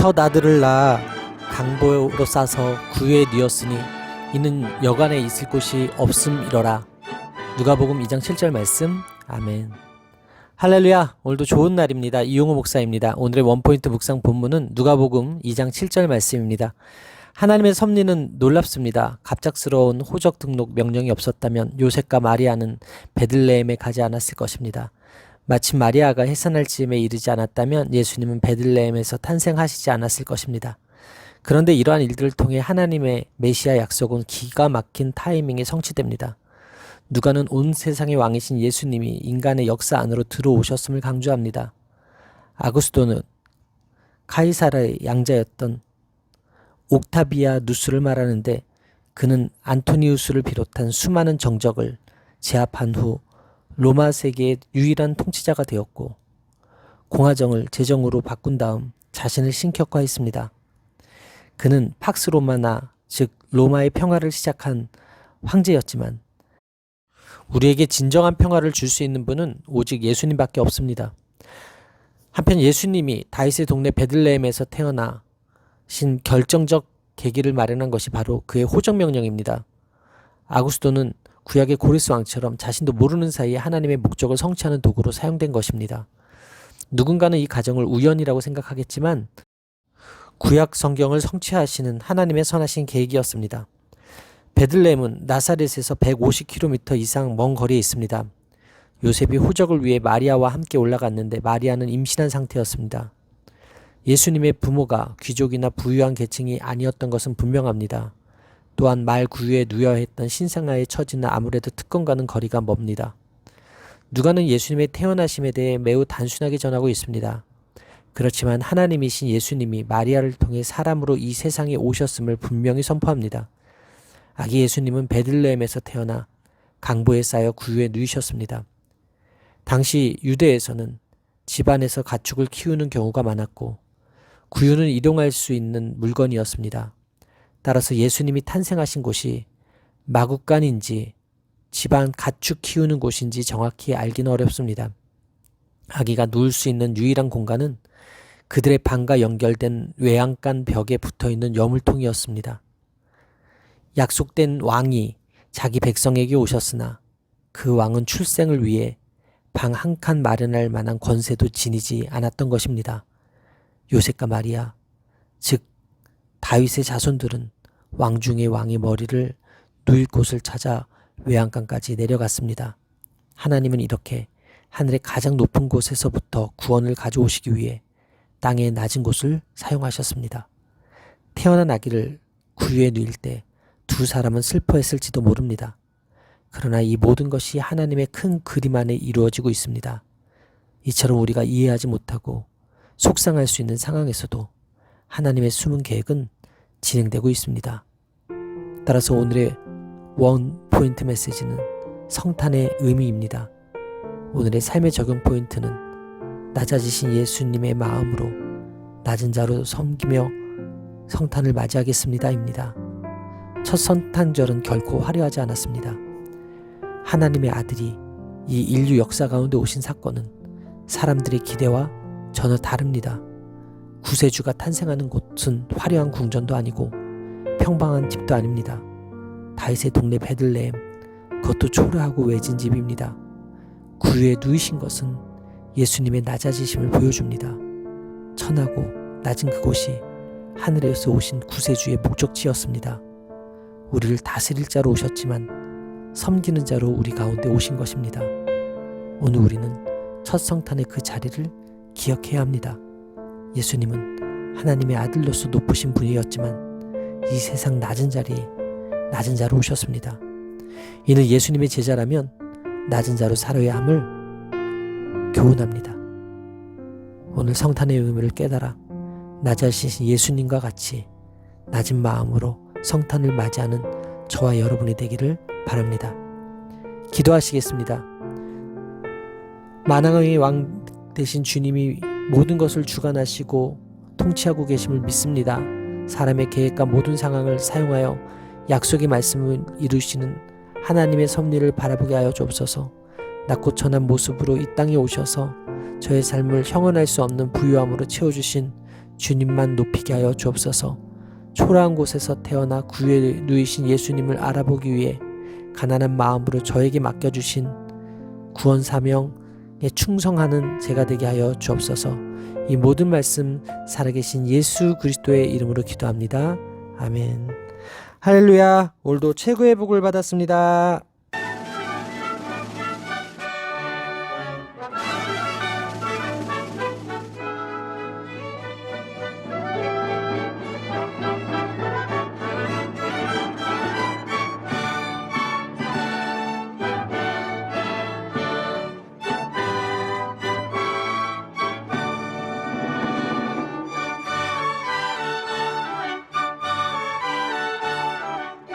첫 아들을 낳아 강보로 싸서 구유에 뉘었으니 이는 여간에 있을 곳이 없음이러라. 누가복음 2장 7절 말씀. 아멘. 할렐루야. 오늘도 좋은 날입니다. 이용호 목사입니다. 오늘의 원포인트 묵상 본문은 누가복음 2장 7절 말씀입니다. 하나님의 섭리는 놀랍습니다. 갑작스러운 호적 등록 명령이 없었다면 요셉과 마리아는 베들레헴에 가지 않았을 것입니다. 마침 마리아가 해산할 즈음에 이르지 않았다면 예수님은 베들레헴에서 탄생하시지 않았을 것입니다. 그런데 이러한 일들을 통해 하나님의 메시아 약속은 기가 막힌 타이밍에 성취됩니다. 누가는 온 세상의 왕이신 예수님이 인간의 역사 안으로 들어오셨음을 강조합니다. 아구스도는 카이사르의 양자였던 옥타비아 누스를 말하는데 그는 안토니우스를 비롯한 수많은 정적을 제압한 후 로마 세계의 유일한 통치자가 되었고 공화정을 제정으로 바꾼 다음 자신을 신격화했습니다. 그는 팍스 로마나 즉 로마의 평화를 시작한 황제였지만 우리에게 진정한 평화를 줄 수 있는 분은 오직 예수님밖에 없습니다. 한편 예수님이 다윗의 동네 베들레헴에서 태어나신 결정적 계기를 마련한 것이 바로 그의 호적 명령입니다. 아구스도는 구약의 고레스 왕처럼 자신도 모르는 사이에 하나님의 목적을 성취하는 도구로 사용된 것입니다. 누군가는 이 가정을 우연이라고 생각하겠지만 구약 성경을 성취하시는 하나님의 선하신 계획이었습니다. 베들레헴은 나사렛에서 150km 이상 먼 거리에 있습니다. 요셉이 호적을 위해 마리아와 함께 올라갔는데 마리아는 임신한 상태였습니다. 예수님의 부모가 귀족이나 부유한 계층이 아니었던 것은 분명합니다. 또한 말 구유에 누여야 했던 신생아의 처지는 아무래도 특권과는 거리가 멉니다. 누가는 예수님의 태어나심에 대해 매우 단순하게 전하고 있습니다. 그렇지만 하나님이신 예수님이 마리아를 통해 사람으로 이 세상에 오셨음을 분명히 선포합니다. 아기 예수님은 베들레헴에서 태어나 강보에 쌓여 구유에 누이셨습니다. 당시 유대에서는 집안에서 가축을 키우는 경우가 많았고 구유는 일용할 수 있는 물건이었습니다. 따라서 예수님이 탄생하신 곳이 마구간인지 집안 가축 키우는 곳인지 정확히 알기는 어렵습니다. 아기가 누울 수 있는 유일한 공간은 그들의 방과 연결된 외양간 벽에 붙어있는 여물통이었습니다. 약속된 왕이 자기 백성에게 오셨으나 그 왕은 출생을 위해 방 한 칸 마련할 만한 권세도 지니지 않았던 것입니다. 요셉과 마리아, 즉 다윗의 자손들은 왕 중의 왕의 머리를 누일 곳을 찾아 외양간까지 내려갔습니다. 하나님은 이렇게 하늘의 가장 높은 곳에서부터 구원을 가져오시기 위해 땅의 낮은 곳을 사용하셨습니다. 태어난 아기를 구유에 누일 때 두 사람은 슬퍼했을지도 모릅니다. 그러나 이 모든 것이 하나님의 큰 그림 안에 이루어지고 있습니다. 이처럼 우리가 이해하지 못하고 속상할 수 있는 상황에서도 하나님의 숨은 계획은 진행되고 있습니다. 따라서 오늘의 원 포인트 메시지는 성탄의 의미입니다. 오늘의 삶의 적용 포인트는 낮아지신 예수님의 마음으로 낮은 자로 섬기며 성탄을 맞이하겠습니다입니다. 첫 성탄절은 결코 화려하지 않았습니다. 하나님의 아들이 이 인류 역사 가운데 오신 사건은 사람들의 기대와 전혀 다릅니다. 구세주가 탄생하는 곳은 화려한 궁전도 아니고 평범한 집도 아닙니다. 다윗의 동네 베들레헴, 그것도 초라하고 외진 집입니다. 구유에 누이신 것은 예수님의 낮아지심을 보여줍니다. 천하고 낮은 그곳이 하늘에서 오신 구세주의 목적지였습니다. 우리를 다스릴 자로 오셨지만 섬기는 자로 우리 가운데 오신 것입니다. 오늘 우리는 첫 성탄의 그 자리를 기억해야 합니다. 예수님은 하나님의 아들로서 높으신 분이었지만 이 세상 낮은 자리에 낮은 자로 오셨습니다. 이는 예수님의 제자라면 낮은 자로 살아야 함을 교훈합니다. 오늘 성탄의 의미를 깨달아 낮아지신 예수님과 같이 낮은 마음으로 성탄을 맞이하는 저와 여러분이 되기를 바랍니다. 기도하시겠습니다. 만왕의 왕 되신 주님이 모든 것을 주관하시고 통치하고 계심을 믿습니다. 사람의 계획과 모든 상황을 사용하여 약속의 말씀을 이루시는 하나님의 섭리를 바라보게 하여 주옵소서. 낮고 천한 모습으로 이 땅에 오셔서 저의 삶을 형언할 수 없는 부유함으로 채워주신 주님만 높이게 하여 주옵소서. 초라한 곳에서 태어나 구유에 누이신 예수님을 알아보기 위해 가난한 마음으로 저에게 맡겨주신 구원 사명에 충성하는 제가 되게 하여 주옵소서. 이 모든 말씀 살아계신 예수 그리스도의 이름으로 기도합니다. 아멘. 할렐루야. 오늘도 최고의 복을 받았습니다.